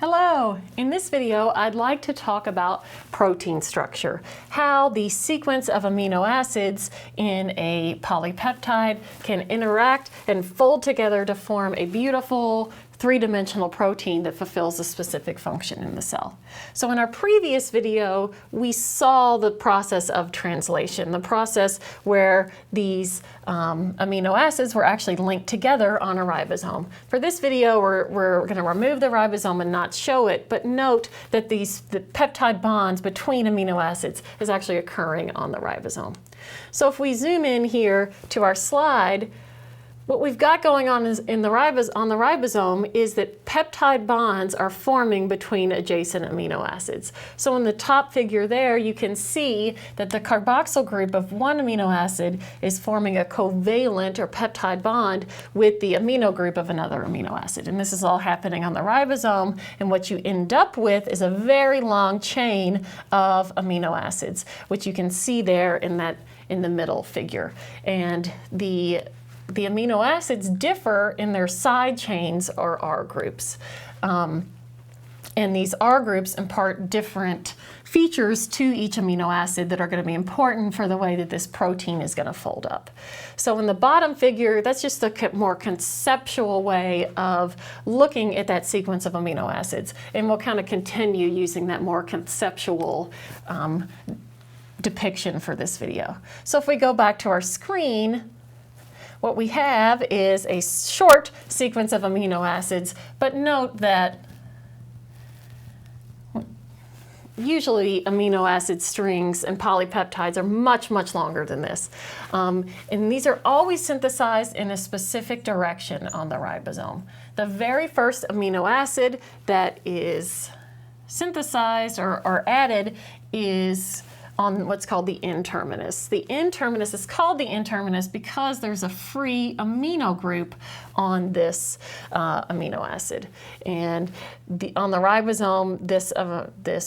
Hello! In this video, I'd like to talk about protein structure, how the sequence of amino acids in a polypeptide can interact and fold together to form a beautiful three-dimensional protein that fulfills a specific function in the cell. So in our previous video, we saw the process of translation, the process where these amino acids were actually linked together on a ribosome. For this video, we're going to remove the ribosome and not show it, but note that the peptide bonds between amino acids is actually occurring on the ribosome. So if we zoom in here to our slide, what we've got going on on the ribosome is that peptide bonds are forming between adjacent amino acids. So in the top figure there, you can see that the carboxyl group of one amino acid is forming a covalent or peptide bond with the amino group of another amino acid. And this is all happening on the ribosome. And what you end up with is a very long chain of amino acids, which you can see there in the middle figure. And the amino acids differ in their side chains or R groups. And these R groups impart different features to each amino acid that are going to be important for the way that this protein is going to fold up. So in the bottom figure, that's just a more conceptual way of looking at that sequence of amino acids. And we'll kind of continue using that more conceptual depiction for this video. So if we go back to our screen, what we have is a short sequence of amino acids, but note that usually amino acid strings and polypeptides are much, much longer than this. And these are always synthesized in a specific direction on the ribosome. The very first amino acid that is synthesized or added is on what's called the N-terminus. The N-terminus is called the N-terminus because there's a free amino group on this amino acid. And on the ribosome, this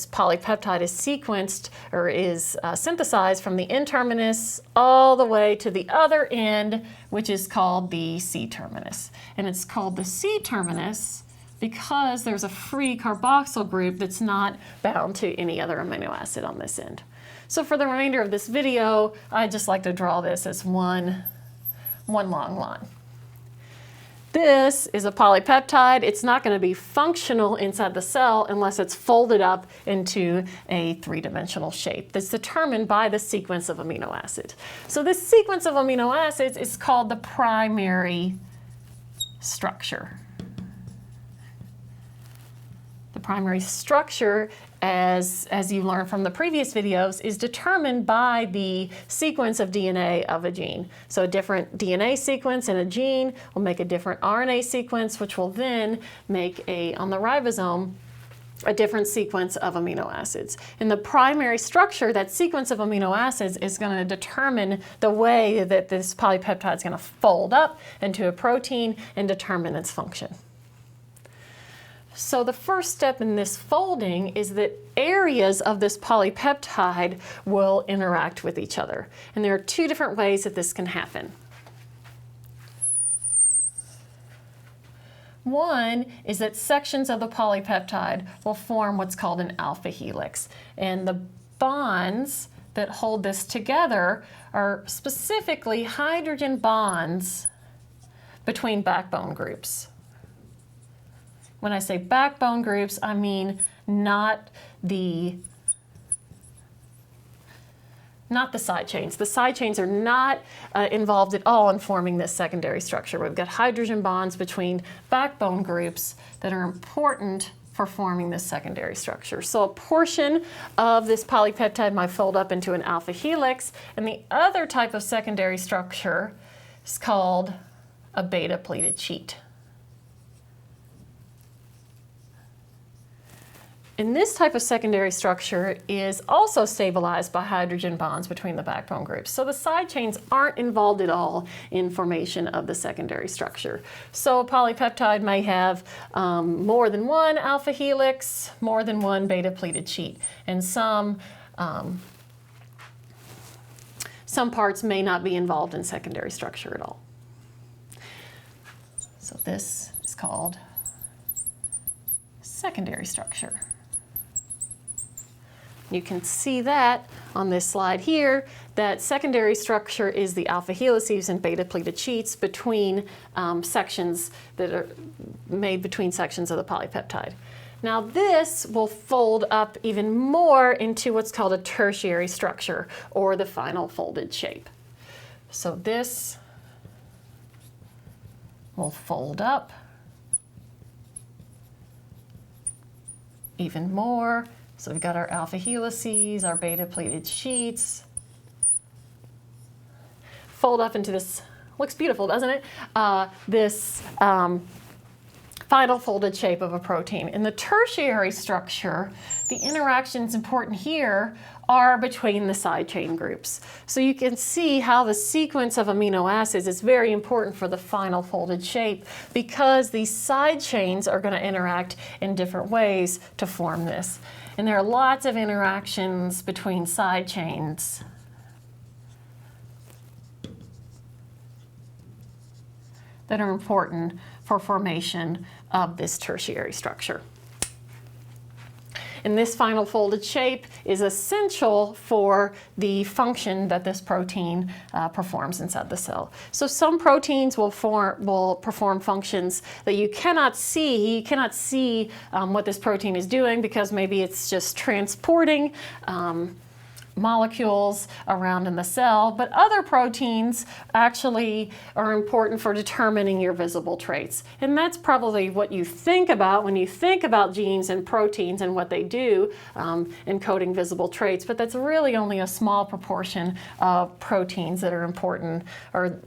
polypeptide is sequenced or is synthesized from the N-terminus all the way to the other end, which is called the C-terminus. And it's called the C-terminus because there's a free carboxyl group that's not bound to any other amino acid on this end. So for the remainder of this video, I just like to draw this as one long line. This is a polypeptide. It's not going to be functional inside the cell unless it's folded up into a three-dimensional shape that's determined by the sequence of amino acids. So this sequence of amino acids is called the primary structure. The primary structure, as you learned from the previous videos, is determined by the sequence of DNA of a gene. So a different DNA sequence in a gene will make a different RNA sequence, which will then make on the ribosome, a different sequence of amino acids. In the primary structure, that sequence of amino acids is going to determine the way that this polypeptide is going to fold up into a protein and determine its function. So the first step in this folding is that areas of this polypeptide will interact with each other. And there are two different ways that this can happen. One is that sections of the polypeptide will form what's called an alpha helix. And the bonds that hold this together are specifically hydrogen bonds between backbone groups. When I say backbone groups, I mean not the side chains. The side chains are not involved at all in forming this secondary structure. We've got hydrogen bonds between backbone groups that are important for forming this secondary structure. So a portion of this polypeptide might fold up into an alpha helix, and the other type of secondary structure is called a beta pleated sheet. And this type of secondary structure is also stabilized by hydrogen bonds between the backbone groups. So the side chains aren't involved at all in formation of the secondary structure. So a polypeptide may have more than one alpha helix, more than one beta pleated sheet, and some parts may not be involved in secondary structure at all. So this is called secondary structure. You can see that on this slide here, that secondary structure is the alpha helices and beta pleated sheets between sections that are made between sections of the polypeptide. Now this will fold up even more into what's called a tertiary structure, or the final folded shape. So this will fold up even more. So we've got our alpha helices, our beta pleated sheets. Fold up into this, looks beautiful, doesn't it? This final folded shape of a protein. In the tertiary structure, the interactions important here are between the side chain groups. So you can see how the sequence of amino acids is very important for the final folded shape, because these side chains are going to interact in different ways to form this. And there are lots of interactions between side chains. That are important for formation of this tertiary structure. And this final folded shape is essential for the function that this protein performs inside the cell. So some proteins will perform functions that you cannot see. You cannot see what this protein is doing, because maybe it's just transporting molecules around in the cell, but other proteins actually are important for determining your visible traits. And that's probably what you think about when you think about genes and proteins and what they do in coding visible traits, but that's really only a small proportion of proteins that are important, or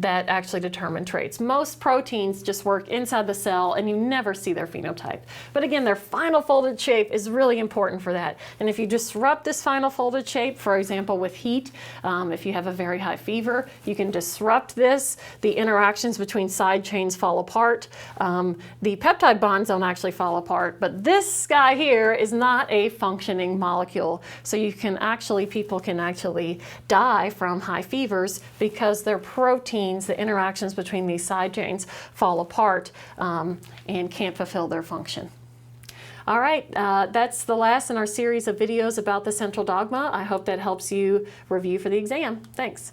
that actually determine traits. Most proteins just work inside the cell and you never see their phenotype. But again, their final folded shape is really important for that. And if you disrupt this final folded shape, for example with heat, if you have a very high fever, you can disrupt this. The interactions between side chains fall apart. The peptide bonds don't actually fall apart, but this guy here is not a functioning molecule. So you can actually, people can actually die from high fevers because their protein, the interactions between these side chains fall apart and can't fulfill their function. All right, that's the last in our series of videos about the central dogma. I hope that helps you review for the exam. Thanks.